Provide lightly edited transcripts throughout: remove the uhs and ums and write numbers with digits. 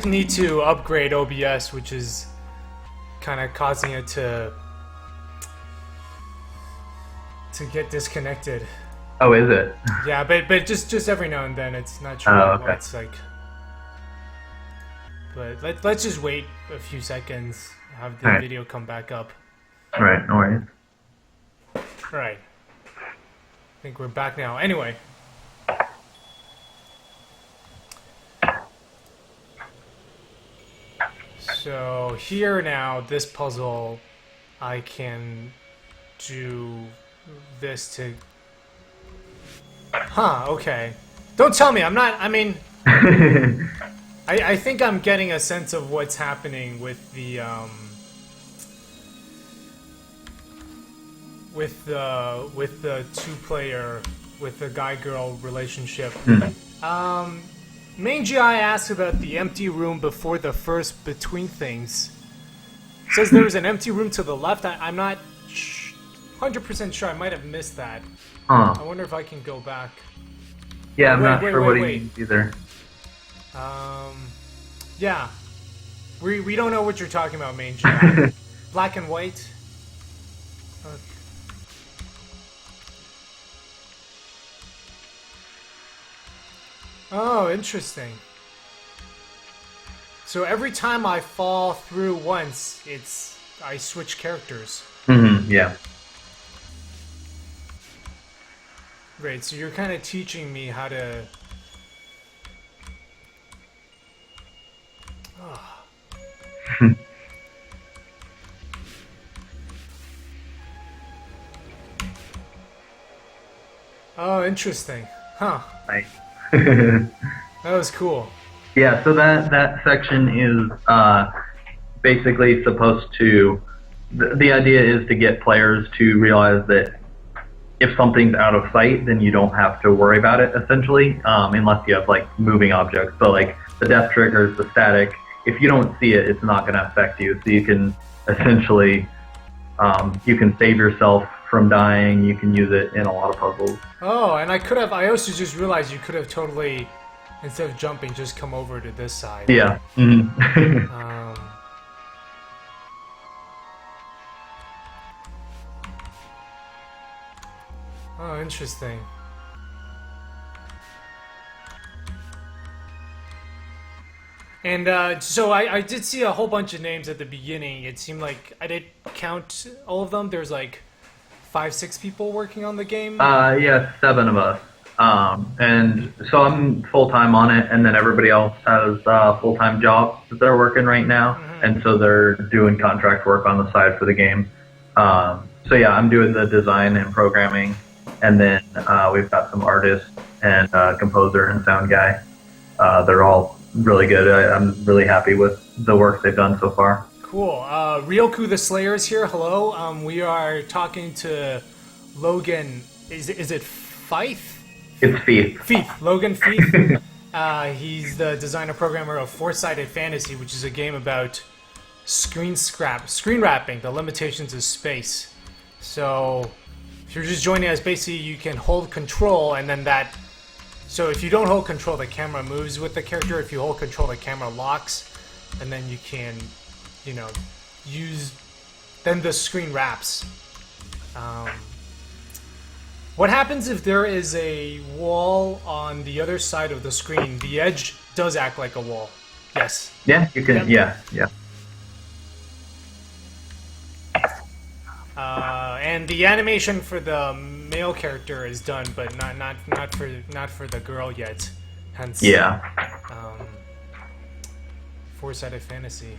need to upgrade OBS, which is kind of causing it to get disconnected. Oh, is it? Yeah, but just every now and then. It's not sure Oh, what okay. it's like. But let's just wait a few seconds, have the Alright. video come back up. Right, no worries. Right. I think we're back now. Anyway. So here now, this puzzle, I can do this to... Huh, okay. Don't tell me, I'm not, I mean... I think I'm getting a sense of what's happening with the, with the two-player, with the guy-girl relationship. Main GI asked about the empty room before the first between things. Says there was an empty room to the left. I'm not 100% sure. I might have missed that. Huh. I wonder if I can go back. Yeah, I'm Wait, not wait, sure wait, what he wait. means either. Yeah. We don't know what you're talking about, Main GI. Black and white. Okay. Oh, interesting. So every time I fall through once, I switch characters. Yeah. Right, so you're kind of teaching me how to... Oh, interesting. Huh. Nice. That was cool. Yeah, so that section is basically supposed to... The idea is to get players to realize that if something's out of sight, then you don't have to worry about it, essentially, unless you have, like, moving objects. So, like, the death triggers, the static, if you don't see it, it's not going to affect you. So you can essentially, you can save yourself from dying. You can use it in a lot of puzzles. Oh, and I also just realized you could have totally, instead of jumping, just come over to this side. Yeah. Oh, interesting. And so I did see a whole bunch of names at the beginning. It seemed like I did count all of them. There's like 5, 6 people working on the game. Yeah, 7 of us. And so I'm full-time on it, and then everybody else has full-time jobs that they're working right now, and so they're doing contract work on the side for the game. So yeah, I'm doing the design and programming, and then we've got some artists and composer and sound guy. They're all really good. I'm really happy with the work they've done so far. Cool. Ryoku the Slayer is here. Hello. We are talking to Logan. Is it Fife? It's Feith. Feith. Logan Feith. He's the designer programmer of Four-Sided Fantasy, which is a game about screen wrapping, the limitations of space. So if you're just joining us, basically you can hold control, and then that... So if you don't hold control, the camera moves with the character. If you hold control, the camera locks, and then you can, you know, then the screen wraps. What happens if there is a wall on the other side of the screen? The edge does act like a wall. Yes. Yeah, you can. Yep. Yeah. And the animation for the male character is done, but not for the girl yet. Hence, Yeah. Four-Sided Fantasy.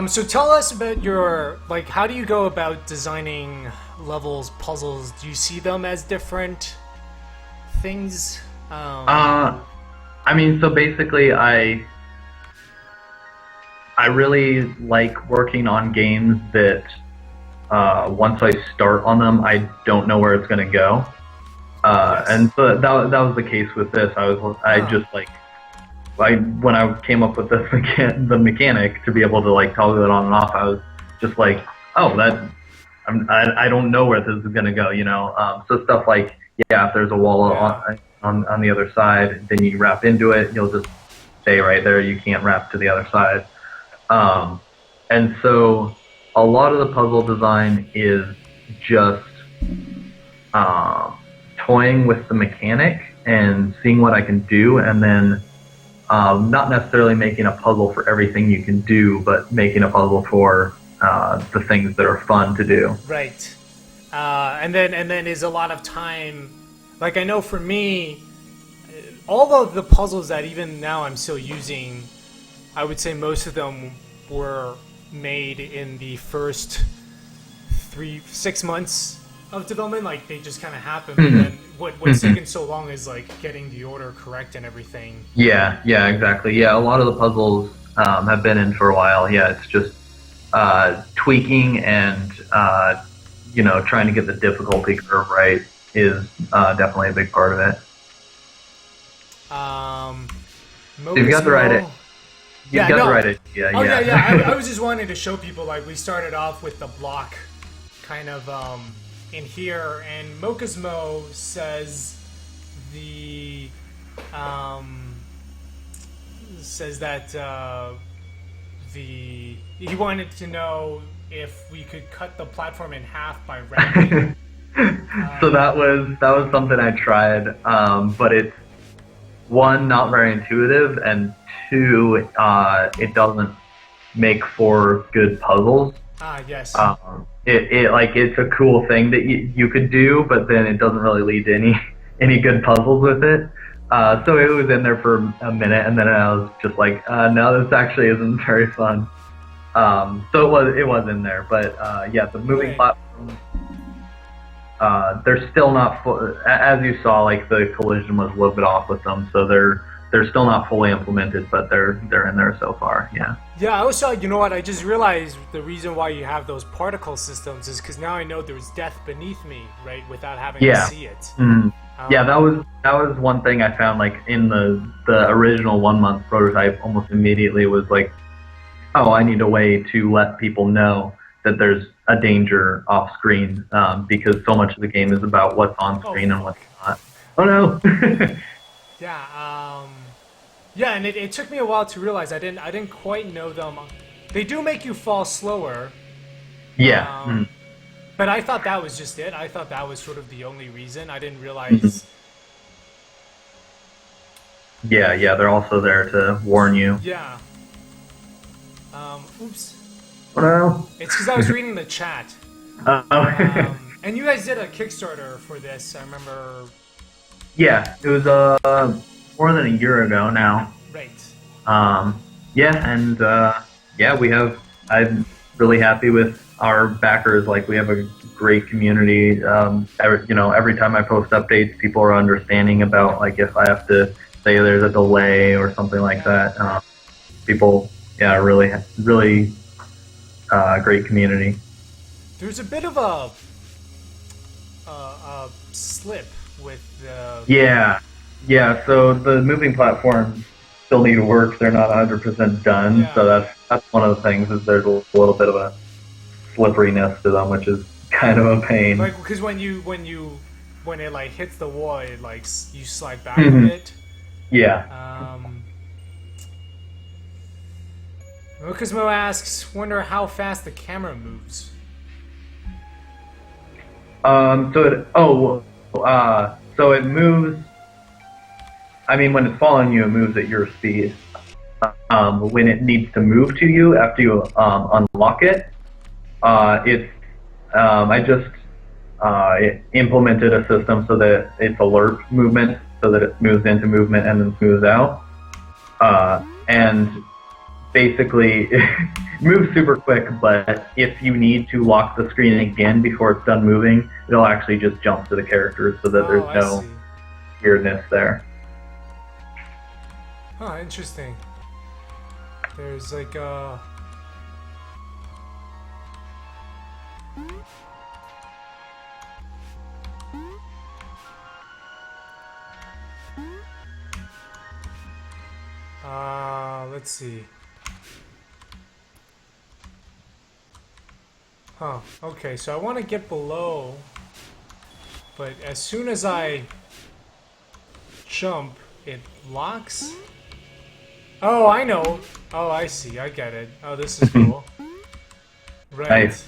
So tell us about your, like, how do you go about designing levels, puzzles? Do you see them as different things? I mean, so basically, I really like working on games that once I start on them, I don't know where it's going to go. Yes. And so that was the case with this. I Huh. just like when I came up with the mechanic to be able to like toggle it on and off, I was just like, oh, I don't know where this is gonna go, you know. So stuff like, yeah, if there's a wall Yeah. on the other side, then you wrap into it, you'll just stay right there. You can't wrap to the other side. Um, and so a lot of the puzzle design is just um, toying with the mechanic and seeing what I can do, and then not necessarily making a puzzle for everything you can do, but making a puzzle for the things that are fun to do. Right. And then is a lot of time. Like I know for me, all of the puzzles that even now I'm still using, I would say most of them were made in the first 6 months of development. Like they just kind of happened. But then what's taken so long is like getting the order correct and everything. Yeah, yeah, exactly. Yeah, a lot of the puzzles have been in for a while. Yeah, it's just tweaking and trying to get the difficulty curve right is definitely a big part of it. Um, So you've got the right Mocosmo. you've Yeah, got the no. right idea. Oh yeah, Yeah. yeah. I was just wanting to show people like we started off with the block, kind of in here, and Mocosmo says the um, says that he wanted to know if we could cut the platform in half by wrapping. So that was something I tried, but it's one, not very intuitive, and two, it doesn't make for good puzzles. Yes. It like it's a cool thing that you could do, but then it doesn't really lead to any good puzzles with it. So it was in there for a minute, and then I was just like, no, this actually isn't very fun. So it was in there, but yeah, the moving Right. platforms, they're still not as you saw, like the collision was a little bit off with them, so they're still not fully implemented, but they're in there so far. Yeah. Yeah, I also, you know what? I just realized the reason why you have those particle systems is because now I know there's death beneath me, right? Without having to Yeah. see it. Mhm. Yeah, Um, that was one thing I found, like in the original 1 month prototype. Almost immediately was like, oh, I need a way to let people know that there's a danger off screen, because so much of the game is about what's on oh, screen and fuck. what's not. Oh no. Yeah. Yeah, and it took me a while to realize I didn't quite know them. They do make you fall slower, Yeah. um, but I thought that was just it. I thought that was sort of the only reason. I didn't Mhm. realize. Yeah, yeah. They're also there to warn you. Yeah. Oops. Oh no. It's because I was reading the chat. Oh. And you guys did a Kickstarter for this. I remember. Yeah, it was more than a year ago now. Right. Yeah, and yeah, I'm really happy with our backers. Like, we have a great community. Every time I post updates, people are understanding about, like, if I have to say there's a delay or something like that. People, yeah, really great community. There's a bit of a slip with the. Yeah, yeah. So the moving platforms still need to work. They're not 100% done. Yeah. So that's one of the things, is there's a little bit of a slipperiness to them, which is kind of a pain. Like, because when it like hits the wall, it like you slide back Mhm. a bit. Yeah. Mokismo asks, wonder how fast the camera moves. So it moves. I mean, when it's following you, it moves at your speed. When it needs to move to you after you unlock it, it's I just implemented a system so that it's alert movement, so that it moves into movement and then moves out. And basically, it moves super quick, but if you need to lock the screen again before it's done moving, it'll actually just jump to the characters, so that there's I no see. weirdness there. Huh, interesting. There's like Let's see. Huh, okay, so I want to get below, but as soon as I jump, it locks? Oh, I know. Oh, I see, I get it. Oh, this is cool. Right. Nice.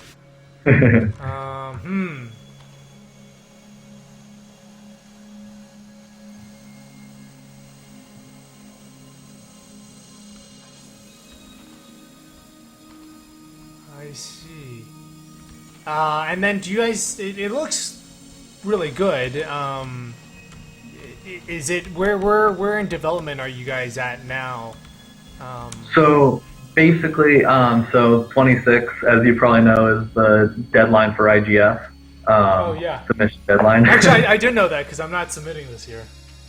I see. And then do you guys... It looks really good. Is it... Where in development are you guys at now? So basically, so 26, as you probably know, is the deadline for IGF. Oh, yeah. Submission deadline. Actually, I did know that because I'm not submitting this year.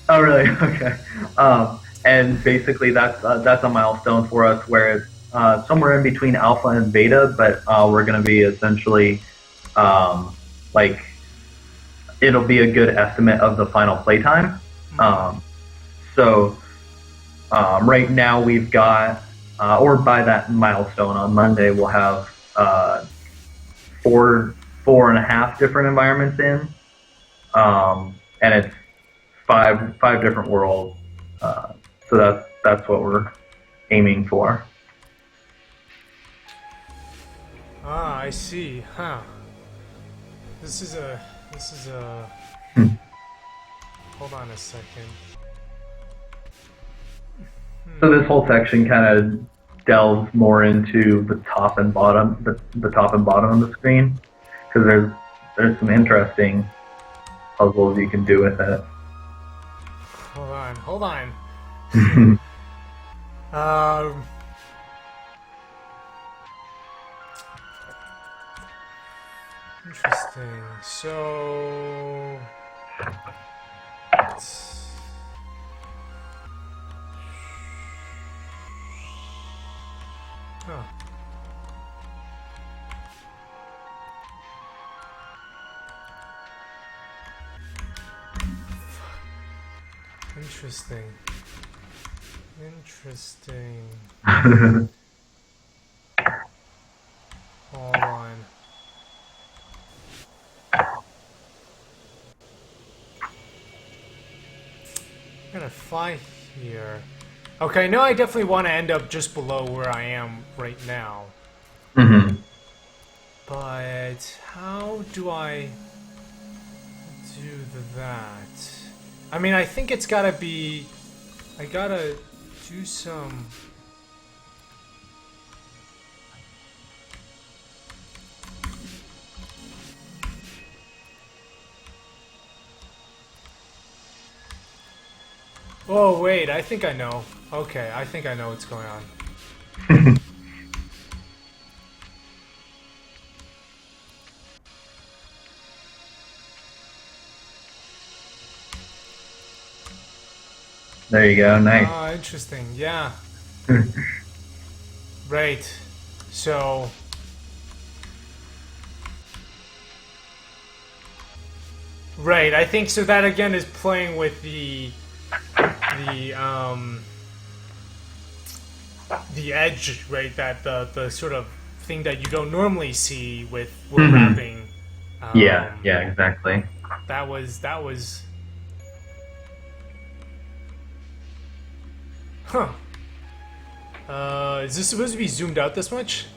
Oh, really? Okay. And basically, that's a milestone for us, where it's somewhere in between alpha and beta, but we're going to be essentially like it'll be a good estimate of the final playtime. So right now we've got, or by that milestone on Monday, we'll have 4.5 different environments in, and it's five different worlds. So that's what we're aiming for. Ah, I see. Huh. This is a... Hold on a second. So this whole section kind of delves more into the top and bottom, the top and bottom of the screen, because there's some interesting puzzles you can do with it. Hold on. Interesting. So... Huh. Interesting. Hold on. I'm gonna fly here. Okay, no, I definitely want to end up just below where I am right now. Mm-hmm. But how do I do that? I mean, I think it's gotta be... I gotta do some... Oh, wait, I think I know. Okay, I think I know what's going on. There you go, nice. Ah, interesting, yeah. Right, so... Right, I think so that again is playing with the edge, right? That the sort of thing that you don't normally see with wrapping. Yeah, exactly. That was. Huh. Is this supposed to be zoomed out this much?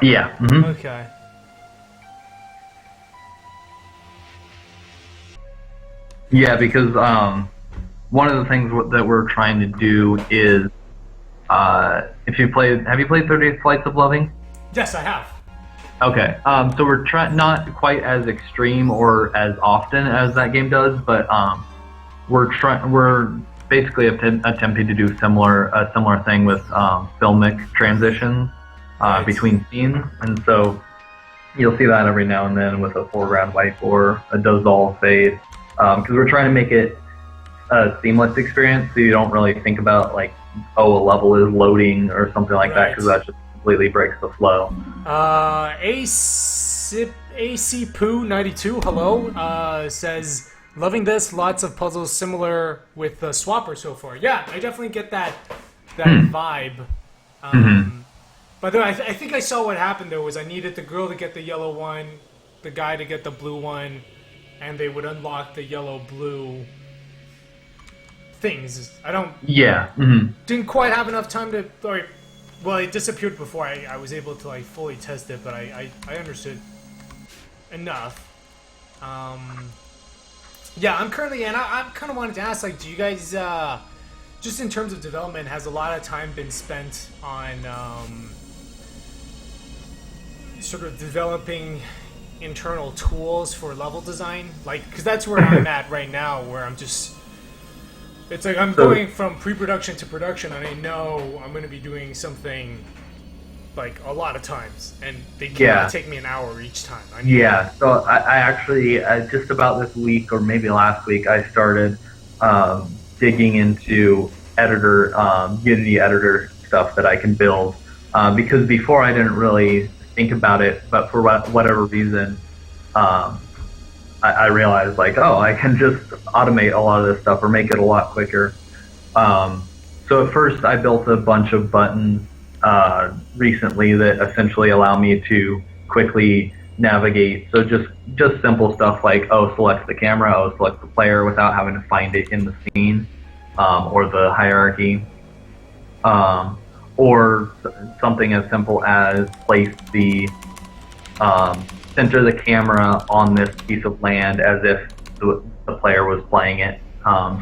Yeah. Mm-hmm. Okay. Yeah, because one of the things that we're trying to do is, have you played 30 Flights of Loving? Yes, I have. Okay, so we're not quite as extreme or as often as that game does, but we're basically attempting to do a similar thing with filmic transitions between scenes, and so you'll see that every now and then with a foreground wipe or a dissolve fade, because we're trying to make it a seamless experience, so you don't really think about like, oh, a level is loading or something like that, because that just completely breaks the flow. AC Poo 92, hello, says, loving this, lots of puzzles similar with the Swapper so far. Yeah, I definitely get that that vibe. By the way, I think I saw what happened though. Was I needed the girl to get the yellow one, the guy to get the blue one, and they would unlock the yellow-blue things. I don't. Yeah. Didn't quite have enough time to. Or, well, it disappeared before I was able to like fully test it, but I understood enough. Yeah, I'm currently, and I kind of wanted to ask, like, do you guys, just in terms of development, has a lot of time been spent on sort of developing internal tools for level design? Like, because that's where I'm at right now, where I'm just, it's like I'm going from pre-production to production, and I know I'm going to be doing something like a lot of times, and they can't take me an hour each time. So I actually, just about this week, or maybe last week, I started digging into editor, Unity editor stuff that I can build, because before I didn't really think about it, but for whatever reason, I realized, like, oh, I can just automate a lot of this stuff or make it a lot quicker. So at first I built a bunch of buttons recently that essentially allow me to quickly navigate. So just simple stuff like, oh, select the camera, oh, select the player, without having to find it in the scene or the hierarchy. Or something as simple as place the center the camera on this piece of land as if the player was playing it,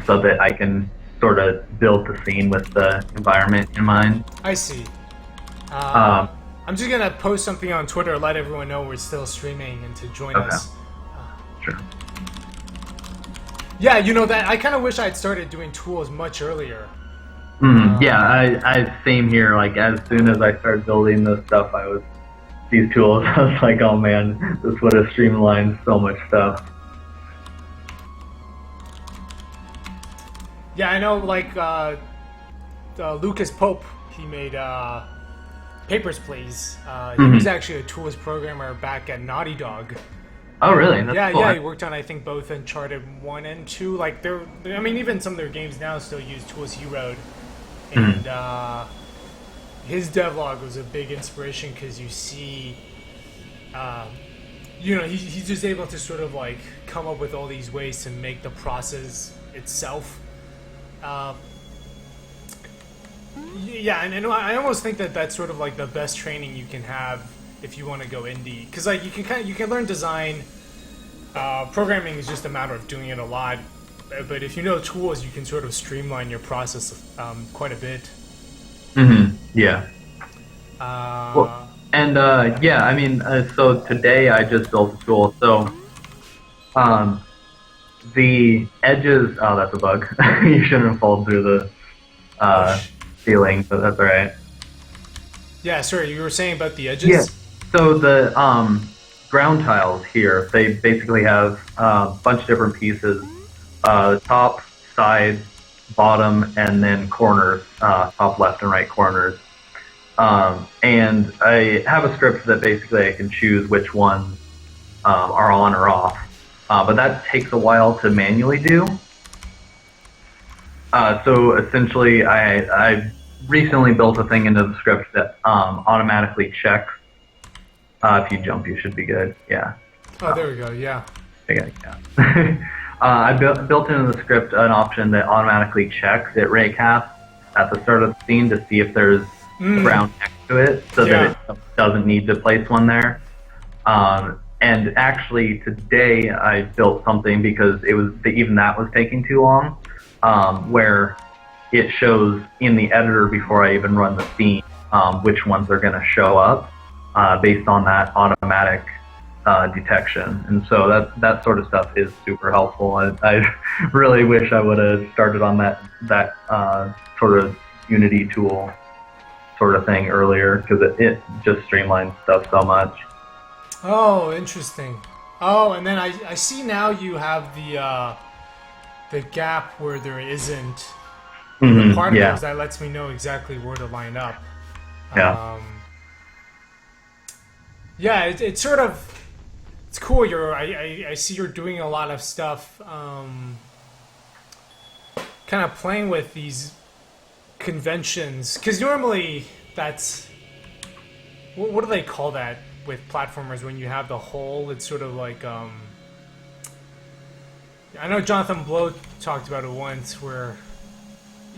so that I can sort of build the scene with the environment in mind. I see. I'm just gonna post something on Twitter, let everyone know we're still streaming and to join us. Sure. Yeah, you know that I kind of wish I'd started doing tools much earlier. Yeah, I same here. Like, as soon as I started building this stuff, these tools, I was like, oh man, this would have streamlined so much stuff. Yeah, I know, like, Lucas Pope, he made Papers, Please. He was actually a tools programmer back at Naughty Dog. Oh, really? That's cool. Yeah, he worked on, I think, both Uncharted 1 and 2. Like, I mean, even some of their games now still use tools he wrote. And his devlog was a big inspiration because you see, you know, he's just able to sort of, like, come up with all these ways to make the process itself. Yeah, and I almost think that that's sort of like the best training you can have if you want to go indie, because like you can learn design. Programming is just a matter of doing it a lot, but if you know tools, you can sort of streamline your process quite a bit. Yeah. Well, and yeah, I mean, so today I just built a tool. So the edges. Oh, that's a bug. You shouldn't have fallen through the ceiling, but that's all right. Yeah, sorry, you were saying about the edges? Yeah. So the ground tiles here, they basically have a bunch of different pieces. Top, side, bottom, and then corners, top, left, and right corners. And I have a script that basically I can choose which ones are on or off. But that takes a while to manually do. So essentially, I recently built a thing into the script that automatically checks. If you jump, you should be good. Yeah. Oh, there we go. Yeah. Yeah. I built into the script an option that automatically checks it raycasts at the start of the scene to see if there's ground next to it, so that it doesn't need to place one there. And actually, today I built something because even that was taking too long, where it shows in the editor before I even run the scene which ones are going to show up based on that automatic detection. And so that sort of stuff is super helpful. I really wish I would have started on that sort of Unity tool sort of thing earlier, because it just streamlines stuff so much. Oh, interesting. Oh, and then I see now you have the gap where there isn't particles. That lets me know exactly where to line up. Yeah. Yeah, it's sort of, it's cool. I see you're doing a lot of stuff, kind of playing with these conventions, because normally that's what do they call that with platformers when you have the hole? It's sort of like I know Jonathan Blow talked about it once, where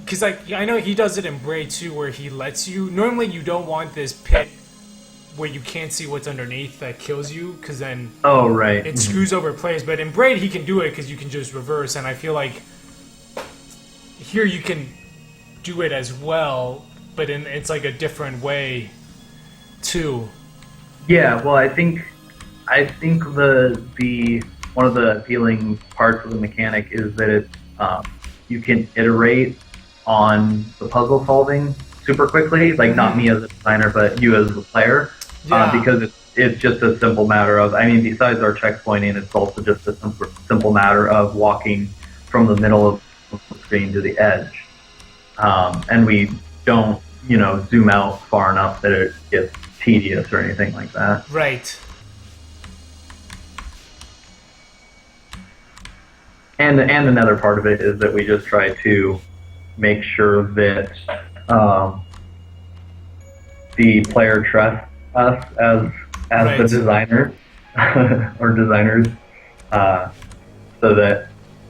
because like I know he does it in Braid too, where he lets you. Normally, you don't want this pit where you can't see what's underneath that kills you, because then Oh, right. it screws over players. But in Braid, he can do it because you can just reverse, and I feel like here you can do it as well, but it's like a different way too. Yeah, well, I think the one of the appealing parts of the mechanic is that it you can iterate on the puzzle solving super quickly. Like not me as a designer, but you as the player, because it's just a simple matter of. I mean, besides our checkpointing, it's also just a simple matter of walking from the middle of the screen to the edge, and we don't zoom out far enough that it gets tedious or anything like that. Right. And another part of it is that we just try to make sure that the player trusts us as Right. the designer or designers, so that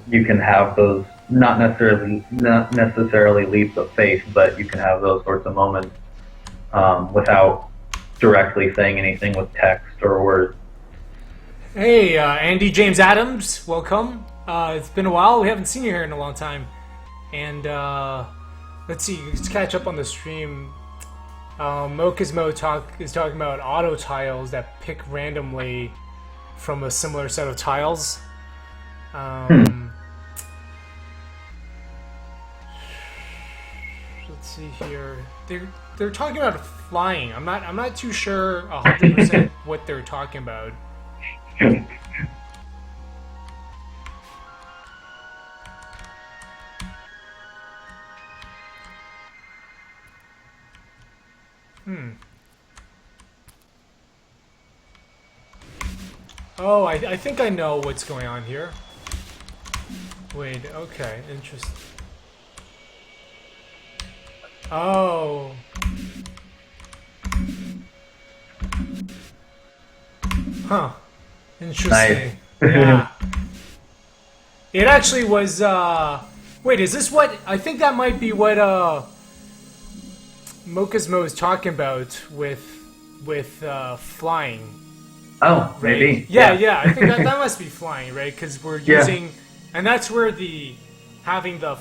you can have those not necessarily leaps of faith, but you can have those sorts of moments without directly saying anything with text or words. Hey, Andy James Adams, welcome. It's been a while. We haven't seen you here in a long time. And let's see, let's catch up on the stream. Mokizmo is talking about auto tiles that pick randomly from a similar set of tiles. Let's see here. They're talking about flying. I'm not too sure 100% what they're talking about. Oh, I think I know what's going on here. Wait, okay, interesting. Oh. Huh. Interesting. Nice. Yeah. It actually was, wait, is this what, I think that might be what, Mokizmo is talking about with flying. Oh, Right? maybe. Yeah. I think that must be flying, right? Because we're Yeah. using, and that's where having the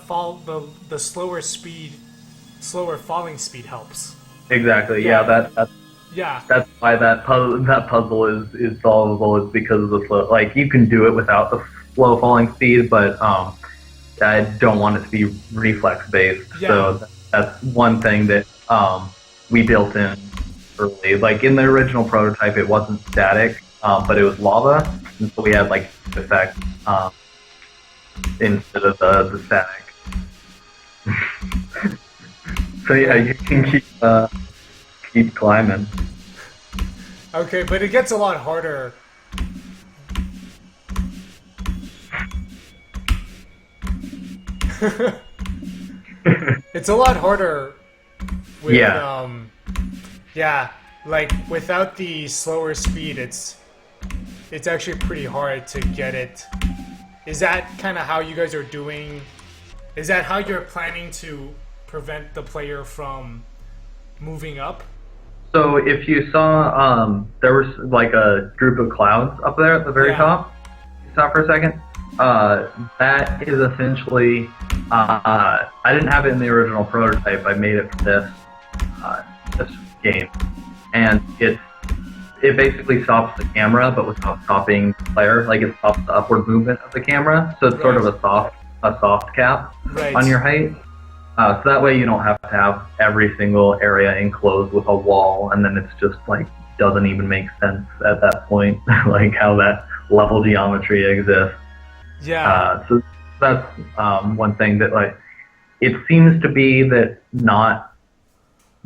slower falling speed helps. Exactly. Yeah. Yeah, that's why that puzzle is solvable, is because of the slow. Like you can do it without the slow falling speed, but I don't want it to be reflex based. Yeah. So that's one thing that we built in early. Like in the original prototype, it wasn't static, but it was lava, and so we had like effect instead of the static. So yeah, you can keep climbing. Okay, but it gets a lot harder. It's a lot harder with like without the slower speed it's actually pretty hard to get it. Is that kind of how you guys are doing? Is that how you're planning to prevent the player from moving up? So if you saw, there was like a group of clouds up there at the very top. You saw for a second. That is essentially. I didn't have it in the original prototype. I made it for this game, and it basically stops the camera, but without stopping the player. Like it stops the upward movement of the camera. So it's sort of a soft cap on your height. So that way you don't have to have every single area enclosed with a wall, and then it's just like doesn't even make sense at that point, like how that level geometry exists. Yeah. So that's one thing that like it seems to be that not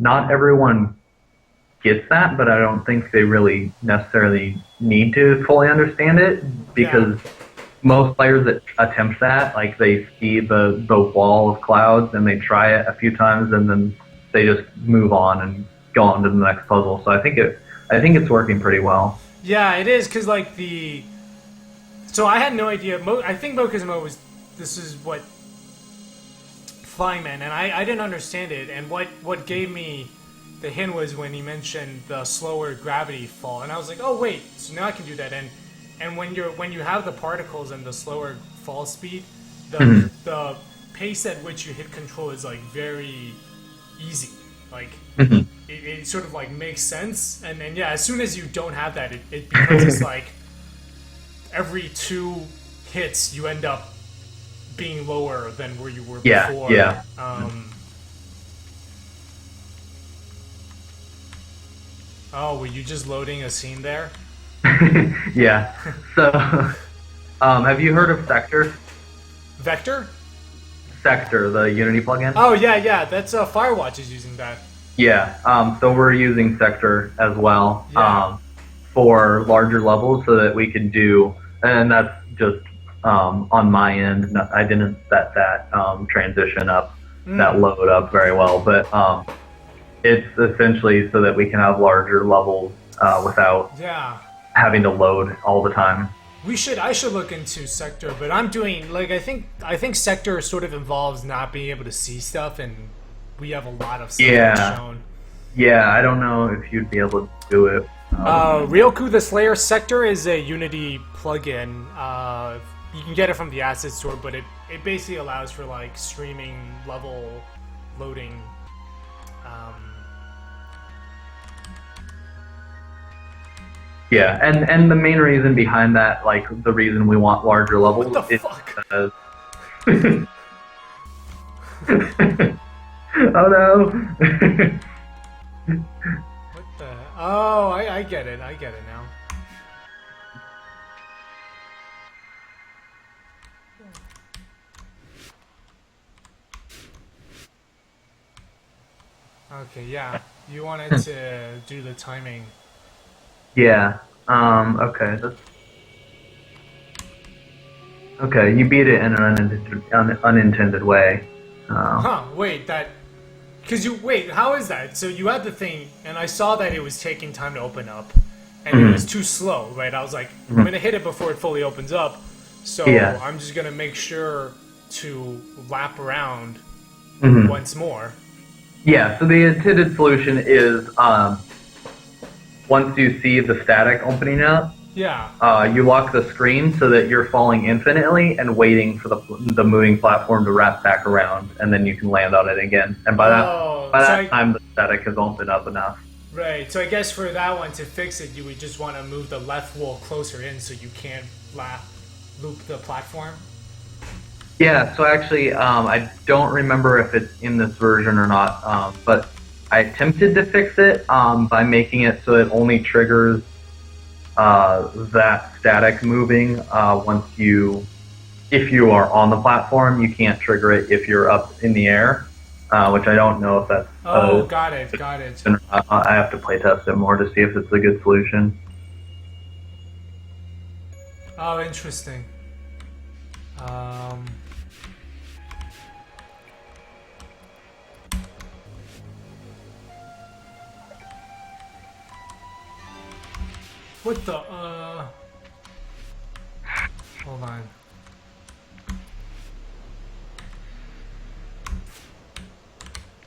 everyone gets that, but I don't think they really necessarily need to fully understand it because most players that attempt that, like they see the wall of clouds and they try it a few times and then they just move on and go on to the next puzzle. So I think it's working pretty well. Yeah, it is because like the. So I had no idea. I think Mokuzmo was. This is what. Flying Man, and I didn't understand it. And what gave me the hint was when he mentioned the slower gravity fall, and I was like, oh wait, so now I can do that. And when you have the particles and the slower fall speed, the pace at which you hit control is like very easy. Like it sort of like makes sense. And then yeah, as soon as you don't have that, it becomes just like every 2 hits you end up being lower than where you were before. Yeah. Oh, were you just loading a scene there? Yeah. So, have you heard of Sector? Vector? Sector, the Unity plugin? Oh, yeah. That's Firewatch is using that. Yeah. So we're using Sector as well for larger levels so that we can do, and that's just on my end. I didn't set that transition up, that load up very well, but it's essentially so that we can have larger levels without having to load all the time. I should look into Sector, but I'm doing like I think Sector sort of involves not being able to see stuff, and we have a lot of stuff shown. Yeah, I don't know if you'd be able to do it. Ryoku the Slayer Sector is a Unity plugin. You can get it from the asset store, but it basically allows for like streaming level loading. Yeah, and the main reason behind that, like the reason we want larger levels, what the is fuck? Because oh no! What the? Oh, I get it. I get it now. Okay, yeah. You wanted to do the timing. Yeah. Okay. Okay. You beat it in an unintended way. Wait. Wait. How is that? So you had the thing, and I saw that it was taking time to open up, and it was too slow, right? I was like, I'm gonna hit it before it fully opens up. So I'm just gonna make sure to lap around once more. Yeah, so the intended solution is once you see the static opening up, you lock the screen so that you're falling infinitely and waiting for the moving platform to wrap back around, and then you can land on it again. And by that time, the static has opened up enough. Right, so I guess for that one, to fix it, you would just want to move the left wall closer in so you can't loop the platform? Yeah, so actually, I don't remember if it's in this version or not, but I attempted to fix it by making it so it only triggers that static moving if you are on the platform. You can't trigger it if you're up in the air, which I don't know if that's... got it. I have to play test it more to see if it's a good solution. Oh, interesting. What the, hold on.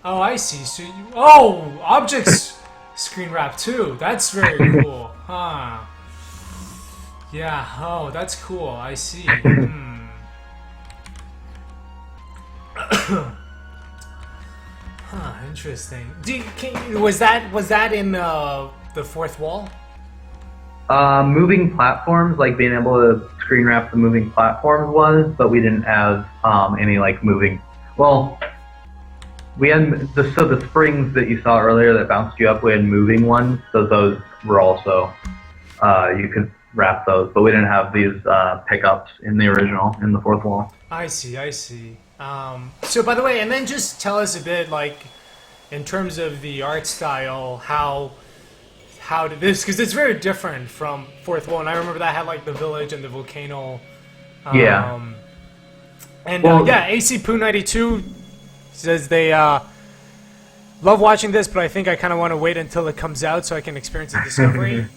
Oh, I see. So objects screen wrap too. That's very cool. Huh. Yeah, oh, that's cool. I see. Huh, interesting. Was that in the fourth wall? Moving platforms, like being able to screen wrap the moving platforms was, but we didn't have any like moving. Well, we had the springs that you saw earlier that bounced you up. We had moving ones, so those were also you could wrap those, but we didn't have these pickups in the original in the fourth wall. I see. So by the way, and then just tell us a bit, like in terms of the art style, how did this, because it's very different from fourth wall, and I remember that had like the village and the volcano Yeah. And Well- yeah, AC Poo 92 says they love watching this, but I think I kind of want to wait until it comes out so I can experience the discovery.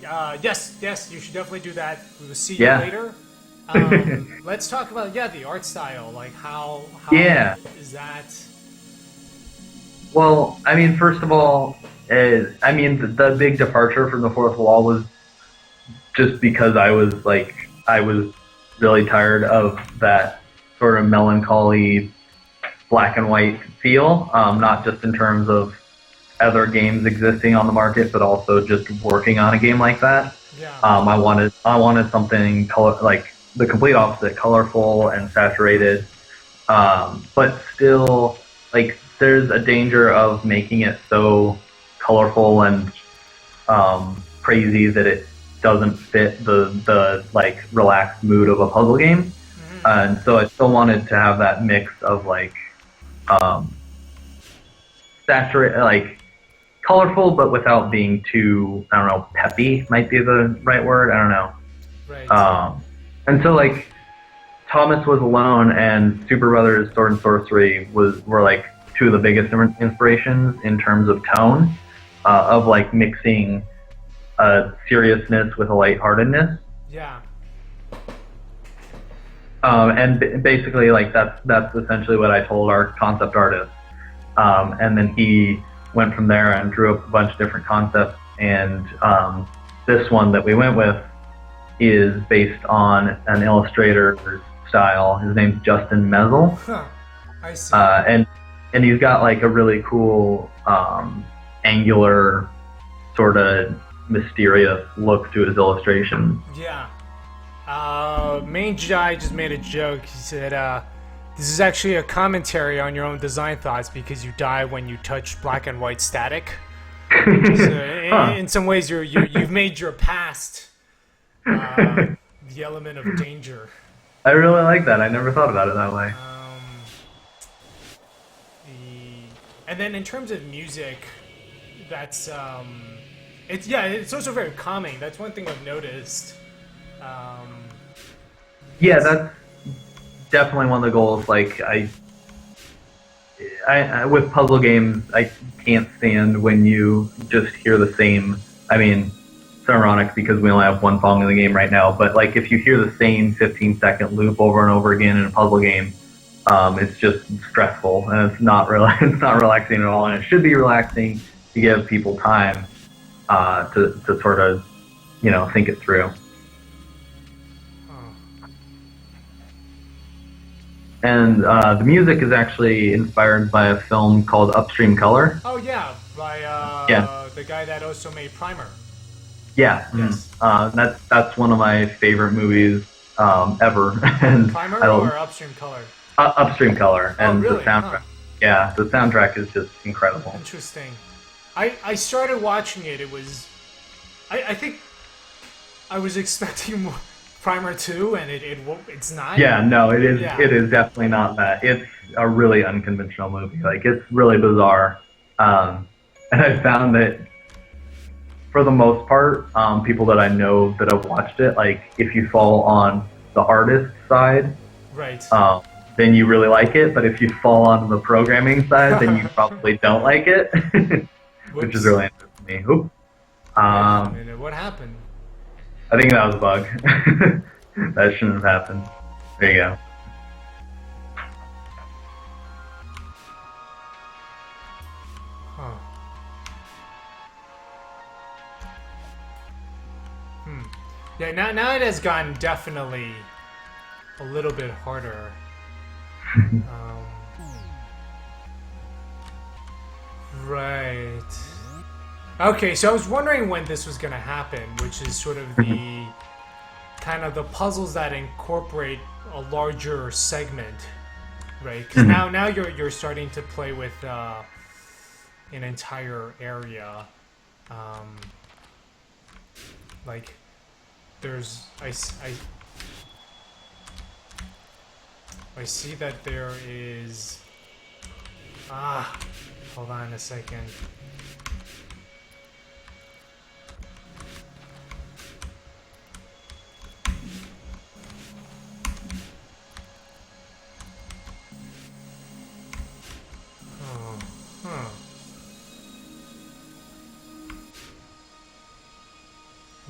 Yes, you should definitely do that. We will see you Yeah. later. Let's talk about the art style. Like how Yeah. is that? Well, I mean, first of all, the big departure from the fourth wall was just because I was really tired of that sort of melancholy black and white feel, not just in terms of other games existing on the market, but also just working on a game like that. Yeah. I wanted something like the complete opposite, colorful and saturated, but still like there's a danger of making it so colorful and crazy that it doesn't fit the like relaxed mood of a puzzle game. And so I still wanted to have that mix of like saturated, like colorful, but without being too, I don't know, peppy might be the right word. I don't know. Right. And so like Thomas Was Alone and Super Brothers Sword and Sorcery were like two of the biggest inspirations in terms of tone, of like mixing seriousness with a lightheartedness. Yeah. And basically, like that's essentially what I told our concept artist. And then he went from there and drew up a bunch of different concepts. And this one that we went with is based on an illustrator's style. His name's Justin Mezel. Huh. I see. And he's got like a really cool angular, sort of mysterious look to his illustrations. Yeah. Main Jai just made a joke. He said, this is actually a commentary on your own design thoughts because you die when you touch black and white static. So in some ways, you've made your past the element of danger. I really like that. I never thought about it that way. And then in terms of music, that's it's also very calming. That's one thing I've noticed. Yeah, that's definitely one of the goals. Like I with puzzle games, I can't stand when you just hear the same. I mean, it's ironic because we only have one song in the game right now. But like, if you hear the same 15-second loop over and over again in a puzzle game, it's just stressful and it's not relaxing at all. And it should be relaxing to give people time to sort of think it through. And the music is actually inspired by a film called Upstream Color. Oh yeah, by the guy that also made Primer. Yeah, Yes. That's one of my favorite movies ever. And Primer or Upstream Color? Upstream Color, and really? the soundtrack. Yeah, the soundtrack is just incredible. Interesting. I started watching it. It was, I think, I was expecting more Primer 2, and it's not. Yeah, no, it is. Yeah. It is definitely not that. It's a really unconventional movie. Like, it's really bizarre. And I found that for the most part, people that I know that have watched it, like, if you fall on the artist side, right, then you really like it. But if you fall on the programming side, then you probably don't like it, which is really interesting to me. Oop. Wait a minute, what happened? I think that was a bug. That shouldn't have happened. There you go. Huh. Yeah, now it has gotten definitely a little bit harder. Right. Okay, so I was wondering when this was going to happen, which is sort of the kind of the puzzles that incorporate a larger segment, right? Because now you're starting to play with an entire area. Like there's I see that there is hold on a second.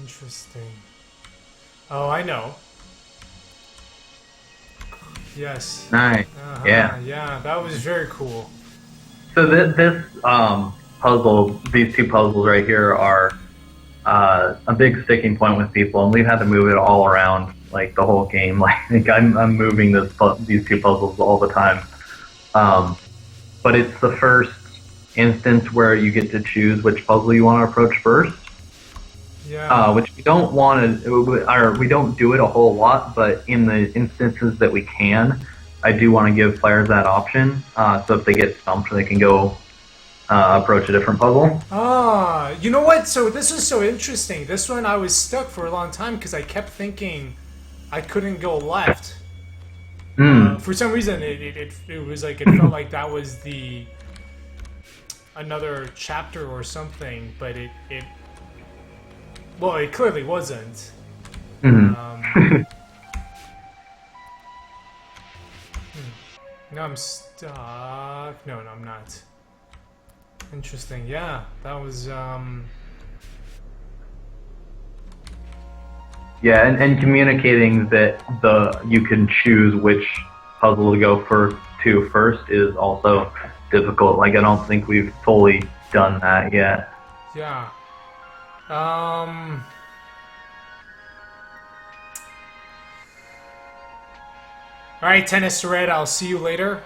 Interesting. Oh, I know. Yes. Nice. Yeah. Yeah, that was very cool. So this puzzle, these two puzzles right here are a big sticking point with people, and we've had to move it all around like the whole game. Like I'm moving these two puzzles all the time. But it's the first instance where you get to choose which puzzle you want to approach first. Yeah. Which we don't want to, or we don't do it a whole lot, but in the instances that we can, I do want to give players that option. So if they get stumped, they can go approach a different puzzle. You know what? So this is so interesting. This one I was stuck for a long time because I kept thinking I couldn't go left. For some reason, it was like it felt like that was another chapter or something, but it clearly wasn't. Now I'm stuck. No, I'm not. Interesting. Yeah, that was Yeah, and communicating that you can choose which puzzle to go to first is also difficult. Like I don't think we've fully done that yet. Yeah. Alright, Tennis Red, I'll see you later.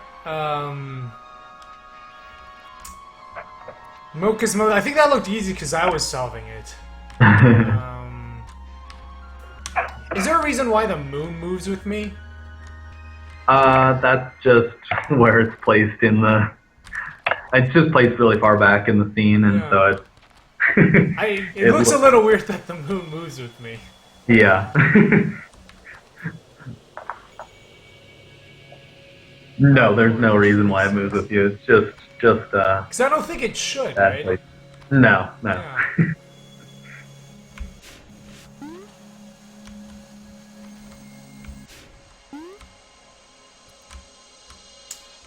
Mocha's Mode, I think that looked easy because I was solving it. Is there a reason why the moon moves with me? That's just where it's placed in the... It's just placed really far back in the scene, and so it's... it looks a little weird that the moon moves with me. Yeah. No, there's no reason why it moves with you. It's just because I don't think it should, right? Place. No. Yeah.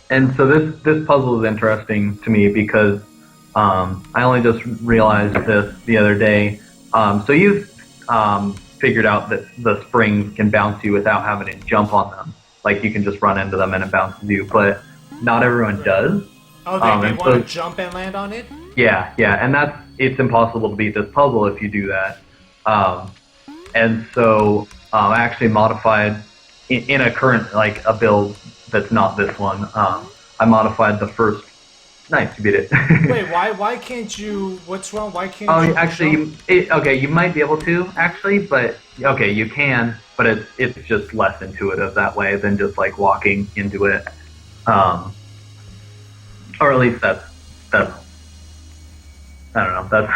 And so this puzzle is interesting to me because I only just realized this the other day. So you've figured out that the springs can bounce you without having to jump on them. Like you can just run into them and it bounces you, but not everyone does. Oh, they want to jump and land on it? Yeah, and it's impossible to beat this puzzle if you do that. And so I actually modified in a current a build that's not this one. I modified the first. Nice, you beat it. Wait, why can't you? What's wrong? Why can't you? Actually, you might be able to actually, but okay, you can, but it's just less intuitive that way than just like walking into it. Or at least that's I don't know. That's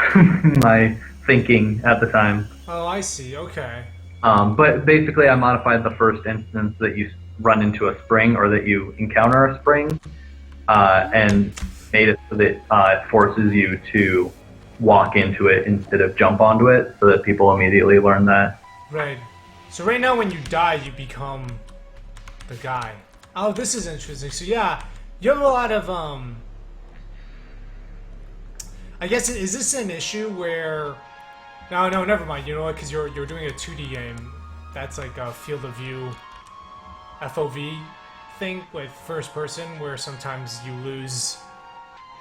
my thinking at the time. Oh, I see. Okay. But basically, I modified the first instance that you run into a spring or that you encounter a spring, and made it so that it forces you to walk into it instead of jump onto it, so that people immediately learn that. Right. So right now, when you die, you become the guy. Oh, this is interesting. So yeah, you have a lot of I guess is this an issue where? No, never mind. You know what? Because you're doing a 2D game. That's like a field of view, FOV thing with first person, where sometimes you lose.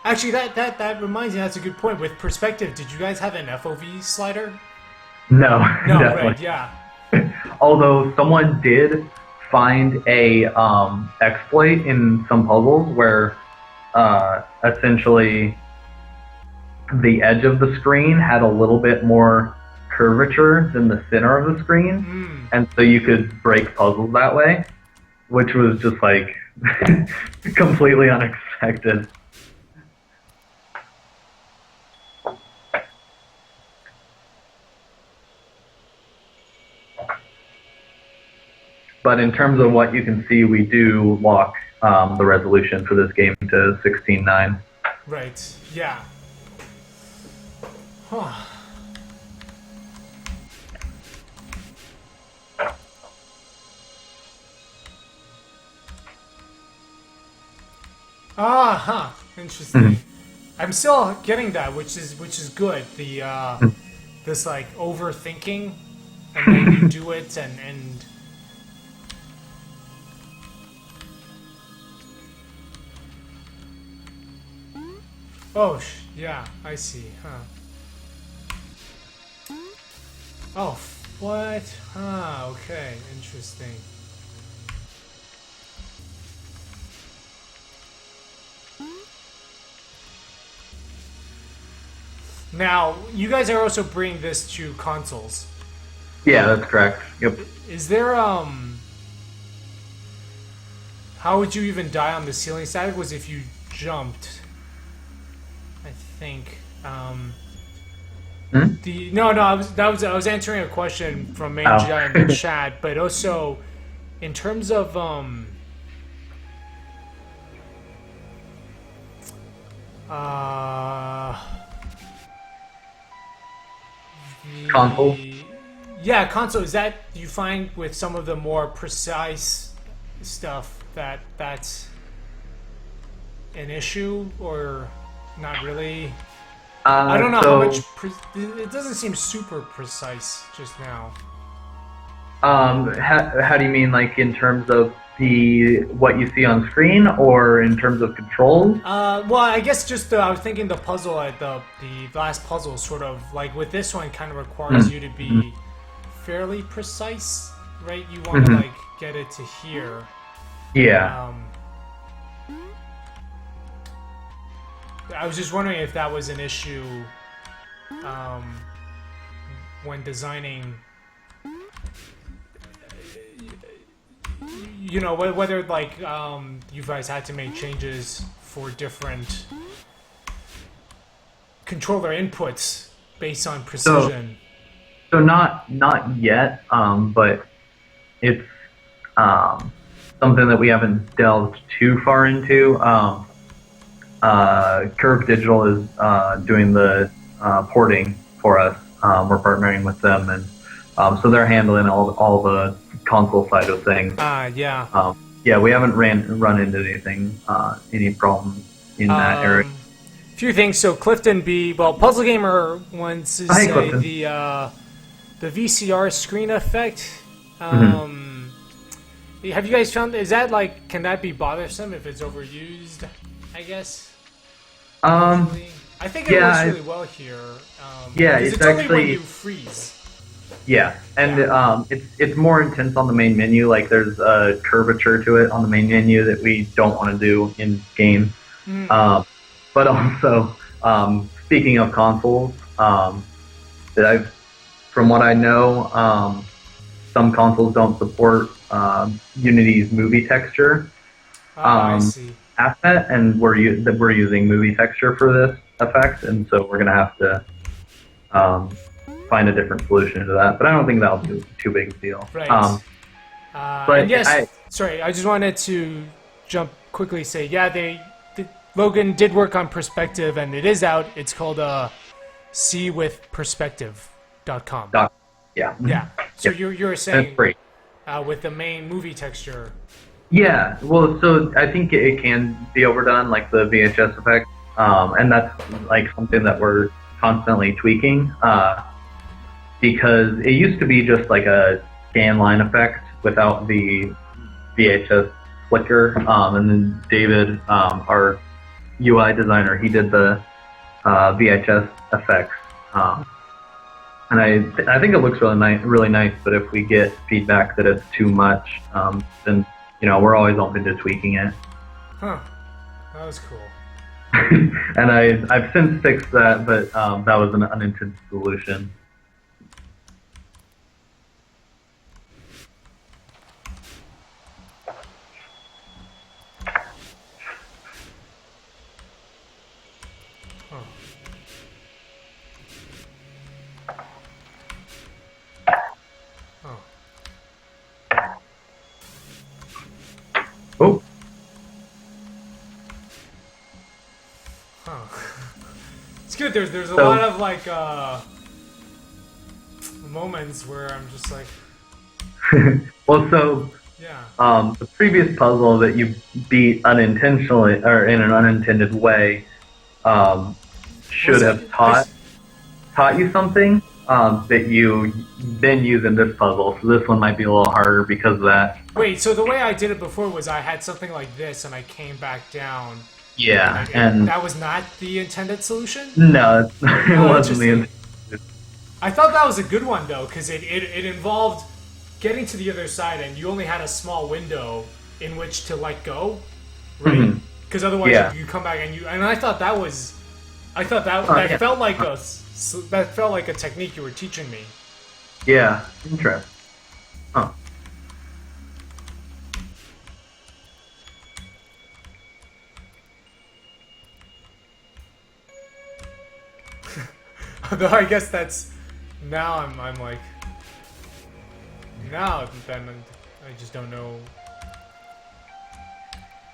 Actually, that reminds me. That's a good point. With perspective, did you guys have an FOV slider? No. No, definitely. right? Yeah. Although someone did find a exploit in some puzzles where essentially the edge of the screen had a little bit more curvature than the center of the screen, and so you could break puzzles that way, which was just like completely unexpected. But in terms of what you can see, we do lock the resolution for this game to 16:9. Right. Yeah. Huh. Interesting. I'm still getting that, which is good. The this like overthinking, and then you do it, and oh yeah, I see, huh? Oh, what? Huh? Okay, interesting. Now, you guys are also bringing this to consoles. Yeah, that's correct. Yep. Is there how would you even die on the ceiling static? Was if you jumped, I think. I was answering a question from Main Gi in the chat, but also in terms of Console? Yeah, console. Is that you find with some of the more precise stuff that's an issue or not really? I don't know how much. It doesn't seem super precise just now. How do you mean, like in terms of what you see on screen, or in terms of controls? Well, I guess just I was thinking the puzzle at the last puzzle, sort of like with this one, kind of requires you to be fairly precise, right? You want to like get it to here. Yeah. I was just wondering if that was an issue when designing. You know, whether like you guys had to make changes for different controller inputs based on precision. So not yet, but it's something that we haven't delved too far into. Curve Digital is doing the porting for us. We're partnering with them, and so they're handling all the console side of things. Yeah. Yeah, we haven't run into any problems in that area. Few things. So Clifton B. Well, Puzzle Gamer wants to say Clifton. The VCR screen effect. Have you guys found? Is that like? Can that be bothersome if it's overused? I guess. I think it works really well here. Yeah, it's only when you freeze. Yeah, and it's more intense on the main menu. Like there's a curvature to it on the main menu that we don't want to do in games. But also, speaking of consoles, from what I know, some consoles don't support Unity's movie texture I see. asset, and we're using movie texture for this effect, and so we're gonna have to find a different solution to that. But I don't think that'll be too big a deal. Right. But yes, sorry, I just wanted to jump quickly. Say, yeah, Logan did work on Perspective, and it is out. It's called seewithperspective.com. Yeah. Yeah. So Yep. you're That's saying great. with the main movie texture. Yeah, well, so I think it can be overdone, like the VHS effect, and that's like something that we're constantly tweaking, because it used to be just like a scan line effect without the VHS flicker, and then David, our UI designer, he did the VHS effects, and I think it looks really nice. But if we get feedback that it's too much, then we're always open to tweaking it. Huh. That was cool. And I've since fixed that, but that was an unintended solution. Oh. It's good. There's a lot of like moments where I'm just like. Well, so yeah. The previous puzzle that you beat unintentionally or in an unintended way should have taught you something. that you then use in this puzzle. So this one might be a little harder because of that. Wait, so the way I did it before was I had something like this, and I came back down. Yeah, And that was not the intended solution? no, it wasn't the. Interesting. I thought that was a good one, though, because it involved getting to the other side, and you only had a small window in which to let go, right? Because otherwise Yeah. you come back and I thought that was, that yeah. felt like that felt like a technique you were teaching me. Yeah, interesting. Huh. Although I guess that's now I'm like now then I just don't know.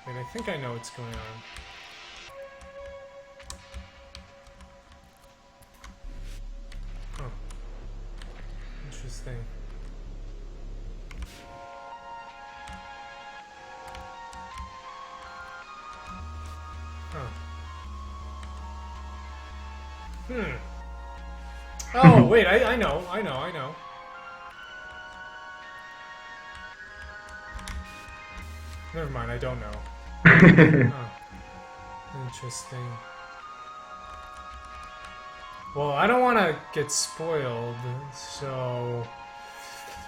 I mean, I think I know what's going on. Huh. Interesting. Huh. Oh, wait, I know. Never mind, I don't know. Huh. Interesting. Well, I don't want to get spoiled, so...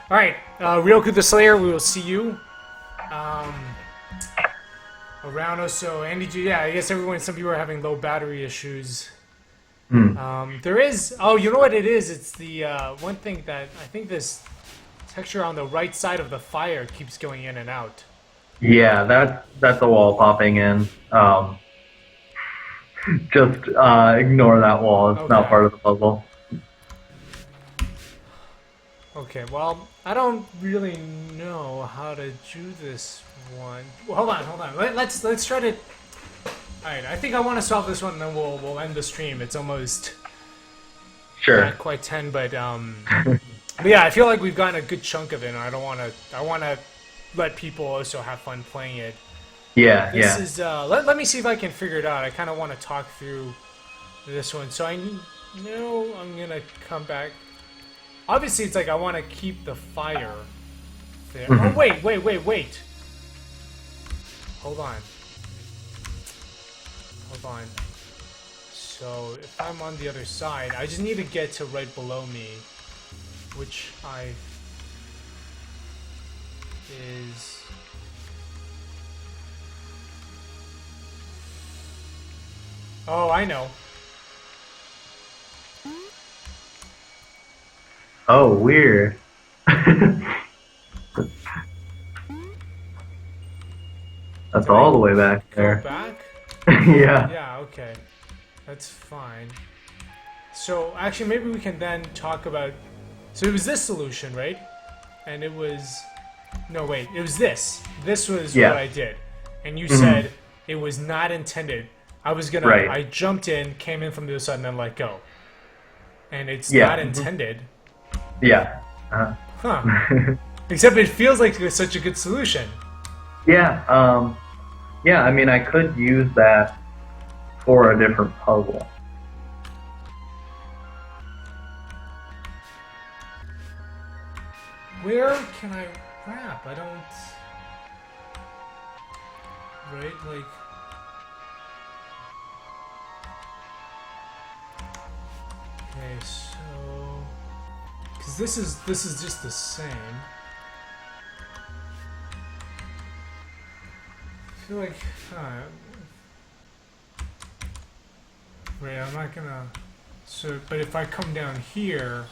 Alright, Ryoku the Slayer, we will see you. Around us, so Andy G, yeah, I guess some people are having low battery issues. There is, oh, you know what it is? It's the one thing that I think this texture on the right side of the fire keeps going in and out. Yeah, that's a wall popping in. Just ignore that wall. It's not Okay. part of the puzzle. Okay, well, I don't really know how to do this one. Well, hold on. Let's try to. All right, I think I want to solve this one, and then we'll end the stream. It's almost Sure. not quite 10, but yeah, I feel like we've gotten a good chunk of it, and I want to let people also have fun playing it. Yeah, This yeah. is let me see if I can figure it out. I kind of want to talk through this one, so I know I'm gonna come back. Obviously, it's like I want to keep the fire there. Oh wait. Hold on. So if I'm on the other side, I just need to get to right below me, which is. Oh, I know. Oh, weird. That's all the way back Go there. back? Yeah. Yeah, okay. That's fine. So, actually, maybe we can then talk about... So it was this solution, right? And it was... No, wait. It was this. This was Yeah. what I did. And you said it was not intended. I was gonna... Right. I jumped in, came in from the other side, and then let go. And it's Yeah. not intended. Yeah. Huh. Except it feels like it's such a good solution. Yeah. Yeah. I mean, I could use that for a different puzzle. Where can I wrap? I don't... Right? Like... Okay, so... Because this is just the same. I feel like... Right, I'm not gonna... So, but if I come down here...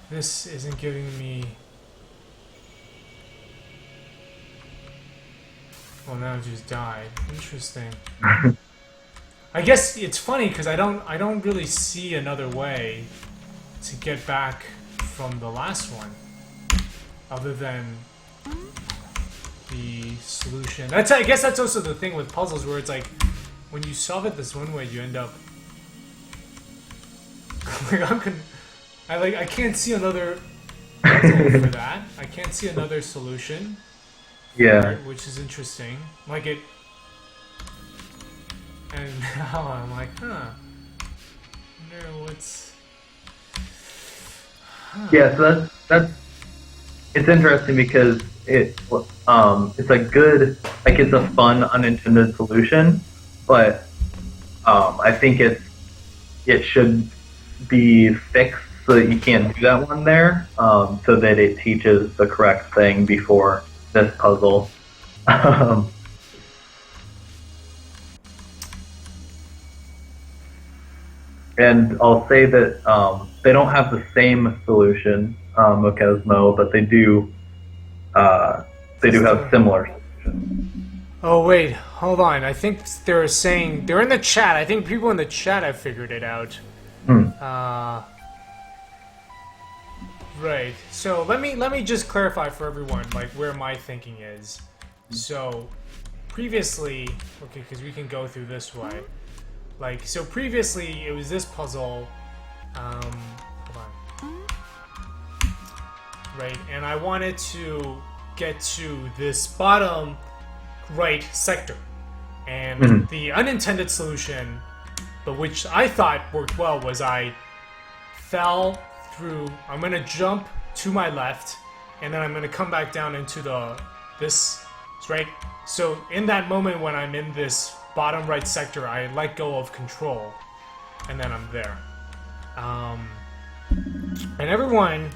This isn't giving me... Well, now it just died. Interesting. I guess it's funny because I don't really see another way to get back from the last one, other than the solution. I guess that's also the thing with puzzles where it's like when you solve it this one way, you end up like I can't see another puzzle for that. I can't see another solution. Yeah. Which is interesting. Like it. And now I'm like, huh. I wonder what's Yeah, so that's it's interesting because it's a good, like, it's a fun unintended solution, but I think it should be fixed so that you can't do that one there, so that it teaches the correct thing before this puzzle. Um, and I'll say that they don't have the same solution, Mokesmo, but they do have similar solutions. Oh wait, hold on. I think they're saying they're in the chat. I think people in the chat have figured it out. Hmm. Right. So let me just clarify for everyone like where my thinking is. So previously, okay, because we can go through this way. Like so previously it was this puzzle. Hold on. Right, and I wanted to get to this bottom right sector. And the unintended solution, but which I thought worked well, was I fell through. I'm gonna jump to my left, and then I'm gonna come back down into this right. So in that moment when I'm in this bottom right sector, I let go of control, and then I'm there. And everyone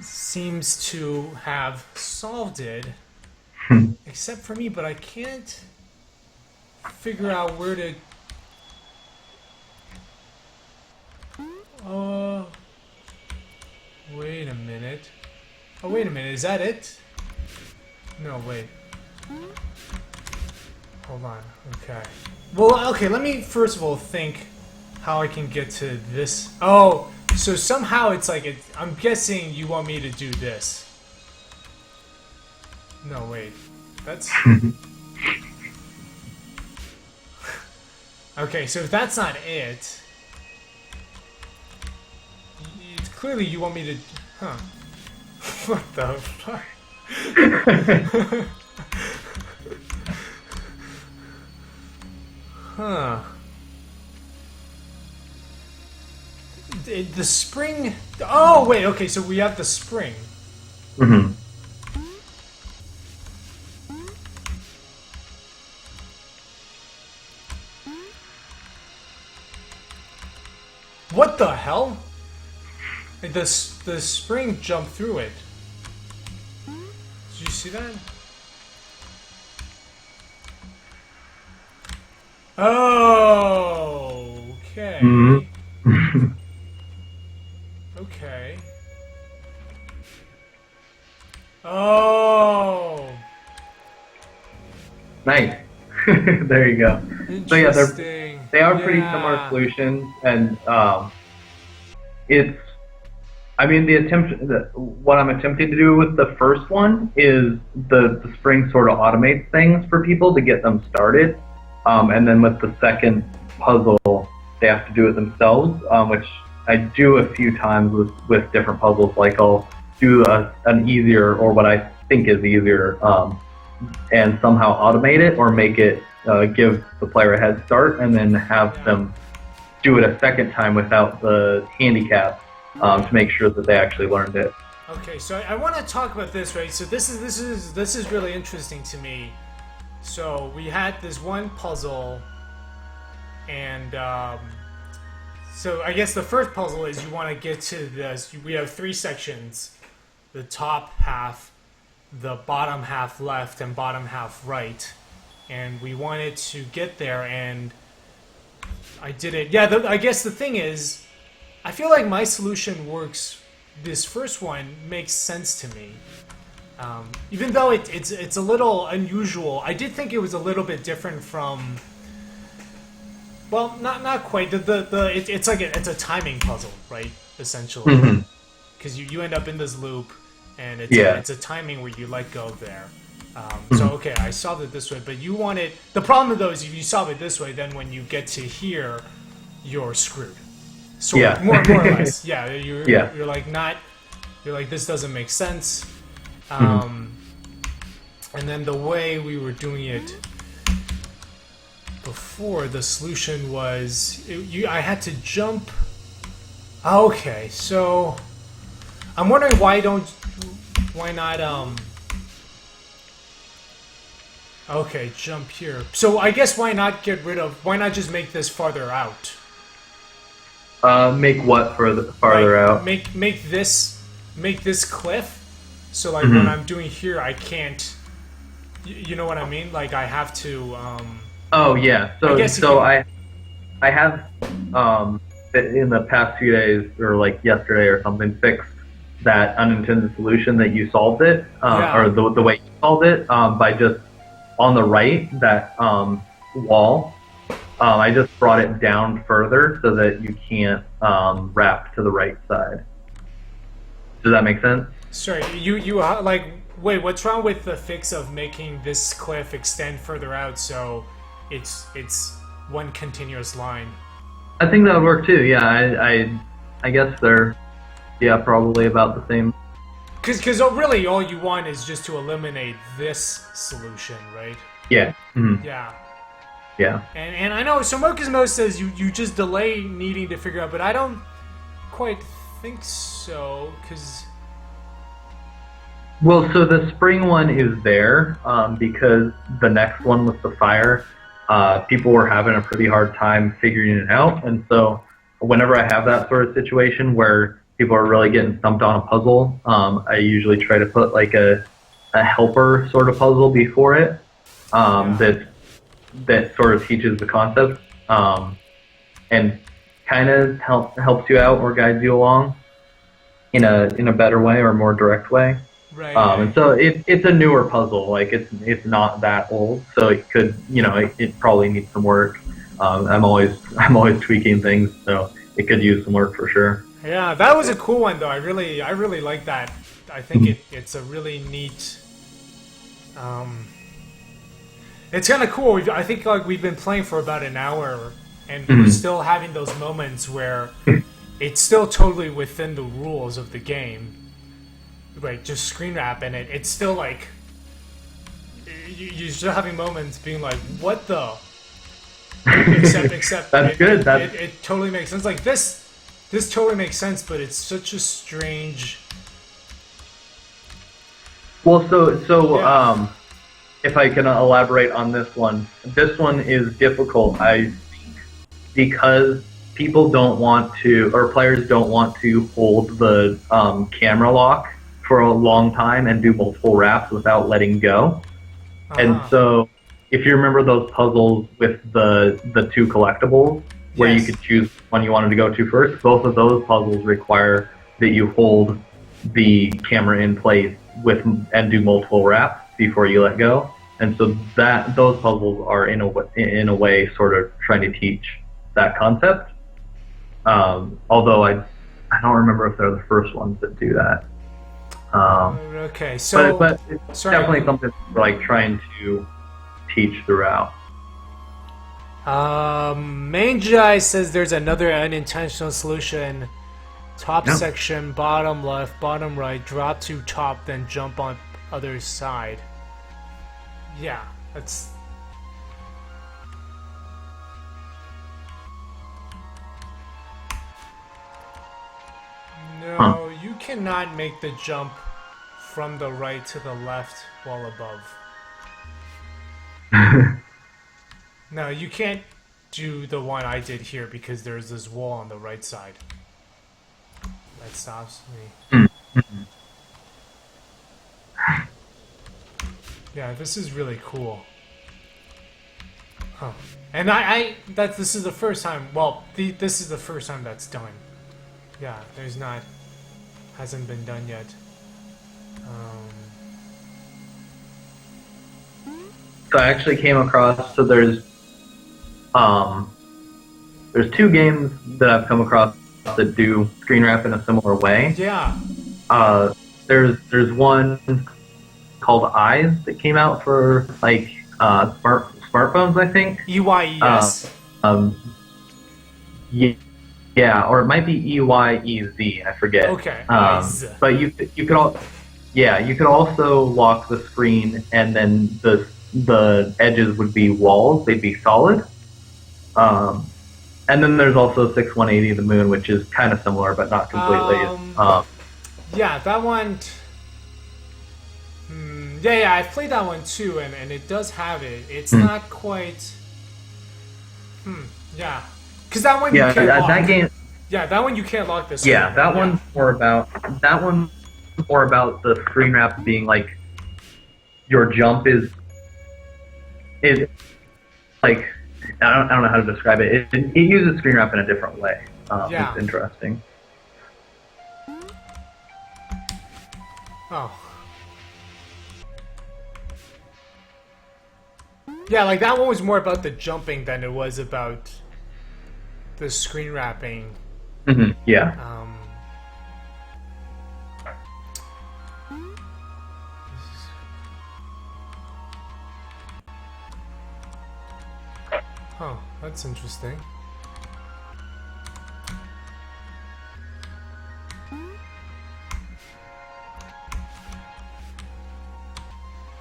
seems to have solved it, except for me. But I can't figure out where to. Wait a minute. Oh, wait a minute. Is that it? No, wait. Hold on. Okay. Well, okay, let me first of all think how I can get to this. Oh, so somehow it's like, I'm guessing you want me to do this. No, wait. That's... Okay, so if that's not it... Clearly you want me to... Huh. What the fuck? Huh. The spring... Oh, wait, okay, so we have the spring. Mm-hmm. What the hell? The spring jumped through it. Did you see that? Oh, okay. Mm-hmm. Okay. Oh. Nice. There you go. So yeah, Interesting. they are pretty similar solutions, and it's. I mean, what I'm attempting to do with the first one is the spring sort of automates things for people to get them started, and then with the second puzzle, they have to do it themselves, which I do a few times with different puzzles. Like I'll do an easier, or what I think is easier, and somehow automate it or make it give the player a head start, and then have them do it a second time without the handicap. To make sure that they actually learned it. Okay, so I want to talk about this, right? So this is really interesting to me. So we had this one puzzle, and so I guess the first puzzle is you want to get to this. We have three sections: the top half, the bottom half left, and bottom half right. And we wanted to get there, and I did it. Yeah, I guess the thing is, I feel like my solution works. This first one makes sense to me, even though it's a little unusual. I did think it was a little bit different from. Well, not quite. It's like it's a timing puzzle, right? Essentially, because you end up in this loop, and it's a timing where you let go there. So okay, I solved it this way, but you wanted the problem though is if you solve it this way, then when you get to here, you're screwed. Sort of, more or less. Yeah, you're like this doesn't make sense. And then the way we were doing it before, the solution was I had to jump. Okay, so I'm wondering why not okay, jump here. So I guess why not just make this farther out? Make what farther out? Make this cliff. So like what I'm doing here, I can't. You know what I mean? Like I have to. Oh yeah. So I have in the past few days or like yesterday or something fixed that unintended solution that you solved it or the way you solved it by just on the right that wall. I just brought it down further so that you can't wrap to the right side. Does that make sense? Sorry, you like wait. What's wrong with the fix of making this cliff extend further out so it's one continuous line? I think that would work too. Yeah, I guess they're probably about the same. Because really all you want is just to eliminate this solution, right? Yeah. Mm-hmm. Yeah. Yeah. And I know, so Mokizmo says you just delay needing to figure out, but I don't quite think so, because... Well, so the spring one is there because the next one with the fire, people were having a pretty hard time figuring it out, and so whenever I have that sort of situation where people are really getting stumped on a puzzle, I usually try to put like a helper sort of puzzle before it that sort of teaches the concept and kind of helps you out or guides you along in a better way or more direct way. Right. And so it's a newer puzzle. Like it's not that old, so it could it probably needs some work. I'm always tweaking things, so it could use some work for sure. Yeah, that was a cool one though. I really like that. I think it's a really neat. It's kind of cool. I think like we've been playing for about an hour, and we're still having those moments where it's still totally within the rules of the game. Like just screen wrap, and it's still like you're still having moments being like, what the? Except that's good. It totally makes sense. Like this totally makes sense, but it's such a strange. Well, if I can elaborate on this one is difficult, I think, because people don't want to, or players don't want to hold the camera lock for a long time and do multiple wraps without letting go. And so, if you remember those puzzles with the two collectibles, where you could choose one you wanted to go to first, both of those puzzles require that you hold the camera in place and do multiple wraps before you let go. And so those puzzles are in a way sort of trying to teach that concept. Although I don't remember if they're the first ones that do that. Okay, so but it's definitely something we're like trying to teach throughout. Manjai says there's another unintentional solution. Top section, bottom left, bottom right, drop to top, then jump on other side. Yeah, that's... No, you cannot make the jump from the right to the left while above. No, you can't do the one I did here because there's this wall on the right side. That stops me. Yeah, this is really cool. Huh. And this is the first time, well, this is the first time that's done. Yeah, hasn't been done yet. So I actually came across, so there's two games that I've come across that do screen wrap in a similar way. Yeah. There's one called Eyes that came out for like smartphones, I think. EYES. Yeah, or it might be EYEZ, I forget. Okay. But you could also lock the screen, and then the edges would be walls; they'd be solid. And then there's also 6180 The Moon, which is kind of similar, but not completely. Yeah, that one. Yeah, I've played that one too, and it does have it. It's not quite. Yeah, because that one you Yeah, can't lock. that game. Yeah, that one you can't lock this. Yeah, that one's more about the screen wrap being like your jump is like I don't know how to describe it. It uses screen wrap in a different way. Yeah. It's interesting. Oh. Yeah, like that one was more about the jumping than it was about the screen wrapping. Yeah. Huh, that's interesting.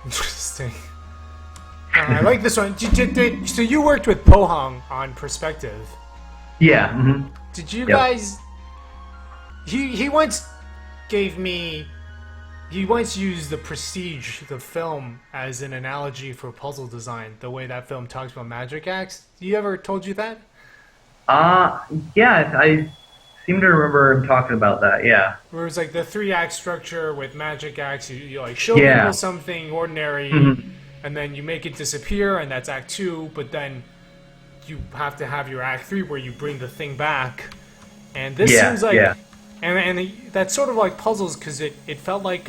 Interesting. I like this one. So you worked with Pohang on Perspective. Yeah. Did you Yep. guys? He once gave me. He once used The Prestige, the film, as an analogy for puzzle design. The way that film talks about magic acts. He ever told you that? Yeah. I seem to remember him talking about that. Yeah. Where it's like the 3-act structure with magic acts. You like show Yeah. people something ordinary, and then you make it disappear, and that's Act 2. But then you have to have your Act 3 where you bring the thing back. And this Yeah, seems like, yeah. and that's sort of like puzzles because it felt like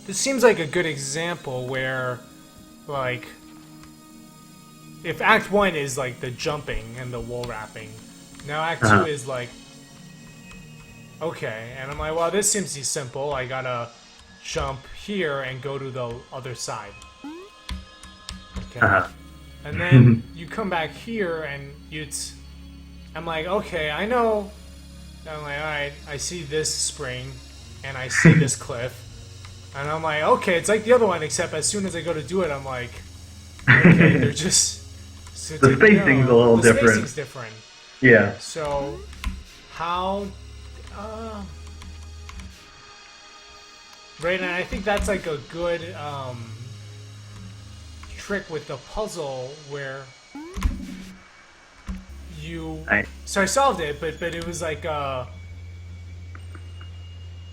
this seems like a good example where like if Act 1 is like the jumping and the wool wrapping, now Act 2 is like okay, and I'm like, well, this seems simple. I gotta jump here and go to the other side. Okay. And then you come back here and I'm like, okay, I know. I'm like, alright, I see this spring and I see this cliff. And I'm like, okay, it's like the other one, except as soon as I go to do it, I'm like, okay, they're just... So The spacing's a little different. The spacing's different. Yeah. So, how... right, and I think that's like a good trick with the puzzle where you... So I solved it, but it was like...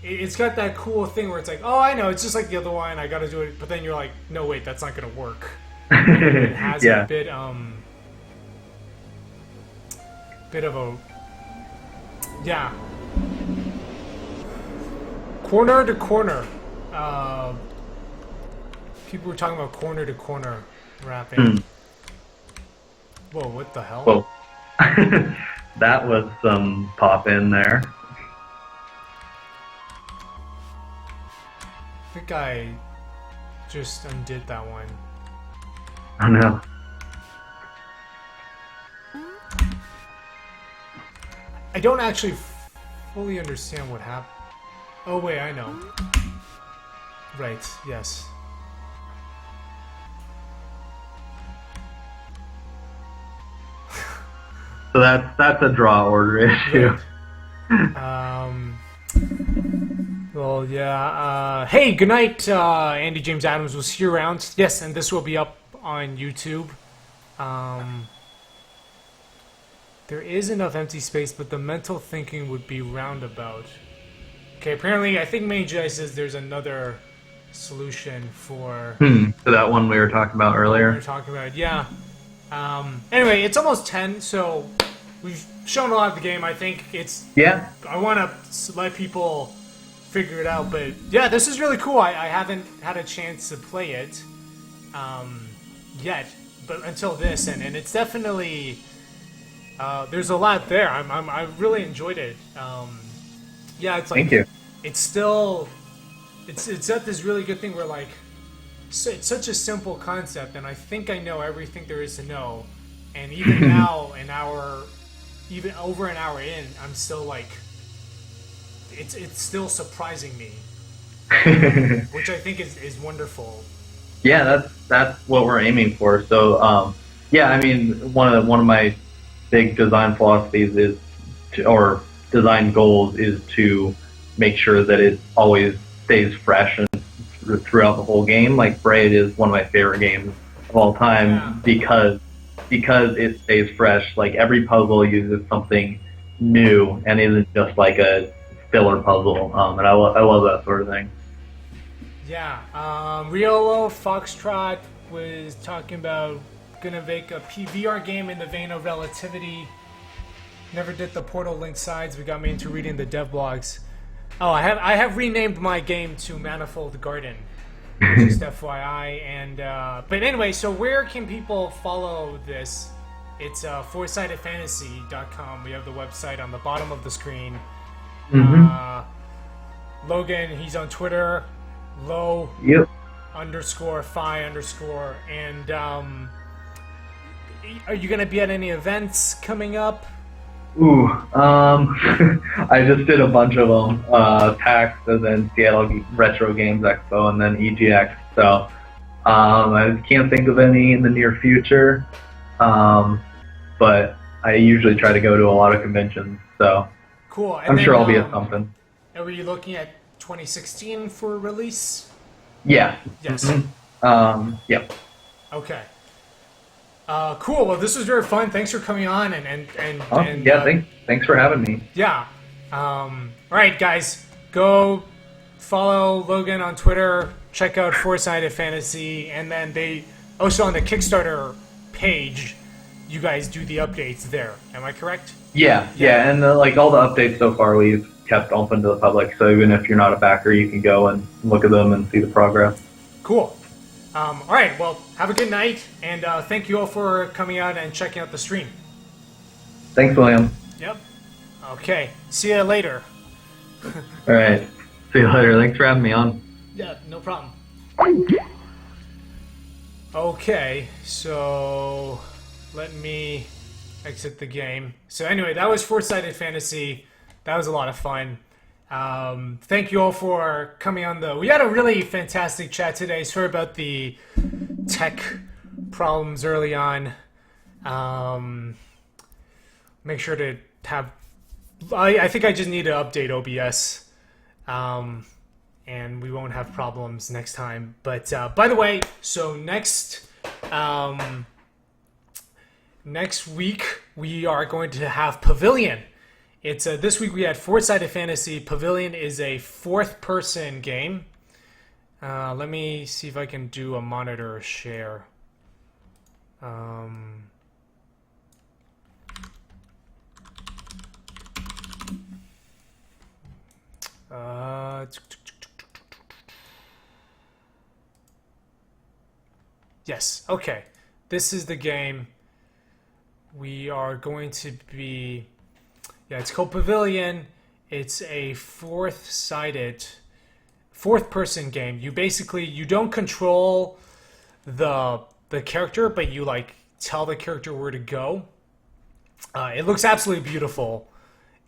It's got that cool thing where it's like, oh, I know, it's just like the other one, I gotta do it, but then you're like, no, wait, that's not gonna work. It has Yeah. a bit of a, yeah. Corner to corner. People were talking about corner to corner wrapping. Whoa, what the hell? Whoa. That was some pop in there. I think I just undid that one. Oh no. I don't actually fully understand what happened. Oh wait, I know. Right, yes. So that's a draw order issue. Well, yeah. Hey, good night. Andy James Adams was here around. Yes, and this will be up on YouTube. There is enough empty space, but the mental thinking would be roundabout. Okay, apparently, I think Main Jedi says there's another solution for... So that one we were talking about we earlier. were talking about, yeah. Anyway, it's almost 10, so we've shown a lot of the game. I think it's... Yeah. I want to let people figure it out, but yeah, this is really cool. I haven't had a chance to play it yet, but until this, and it's definitely there's a lot there. I really enjoyed it. Yeah, it's like Thank you. it's still it's at this really good thing where like it's such a simple concept, and I think I know everything there is to know, and even now even over an hour in, I'm still like it's still surprising me, which I think is wonderful. Yeah, that's what we're aiming for. So, yeah, I mean, one of my big design philosophies is or design goals is to make sure that it always stays fresh and throughout the whole game. Like Braid is one of my favorite games of all time because it stays fresh. Like every puzzle uses something new and isn't just like a filler puzzle. And I love that sort of thing. Yeah, Riolo Foxtrot was talking about gonna make a PVR game in the vein of Relativity. Never did the Portal Link sides. We got me into reading the dev blogs. Oh, I have renamed my game to Manifold Garden, just FYI. And but anyway, so where can people follow this? It's foursightedfantasy.com. We have the website on the bottom of the screen. Logan, he's on Twitter. Low _ phi _ and are you gonna be at any events coming up? Ooh, I just did a bunch of them. PAX, and then Seattle Retro Games Expo, and then EGX. So I can't think of any in the near future, but I usually try to go to a lot of conventions. So cool. And I'm then, sure I'll be at something. Are you looking at 2016 for release? Yeah. Yes. Yep. Okay. Cool. Well, this was very fun. Thanks for coming on and thanks for having me. Yeah. All right, guys, go follow Logan on Twitter. Check out Four-Sided Fantasy, and then they also on the Kickstarter page. You guys do the updates there. Am I correct? Yeah. And like all the updates so far, we've kept open to the public. So even if you're not a backer, you can go and look at them and see the progress. Cool. All right, well, have a good night, and thank you all for coming out and checking out the stream. Thanks, William. Yep. Okay, see you later. All right, see you later. Thanks for having me on. Yeah, no problem. Okay, so let me exit the game. So anyway, that was Four-Sided Fantasy. That was a lot of fun. Thank you all for coming on we had a really fantastic chat today. Sorry about the tech problems early on. Make sure to have, I think I just need to update OBS, and we won't have problems next time. But, by the way, so next week we are going to have Pavilion. It's this week we had Four-Sided Fantasy. Pavilion is a 4th-person game. Let me see if I can do a monitor share. Yes, okay. This is the game. We are going to be... Yeah, it's called Pavilion. It's a 4th-person game. You don't control the character, but you like tell the character where to go. It looks absolutely beautiful,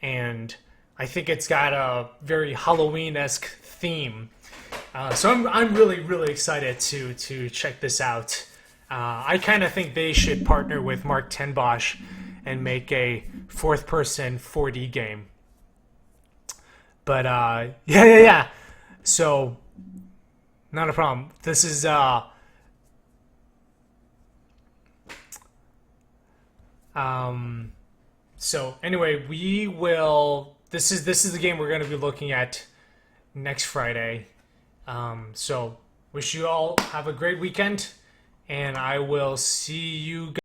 and I think it's got a very Halloween-esque theme. So I'm really excited to check this out. I kind of think they should partner with Mark Tenbosch and make a 4th-person 4D game. But yeah. So not a problem. This is so anyway, we will. This is the game we're going to be looking at next Friday. So wish you all have a great weekend, and I will see you guys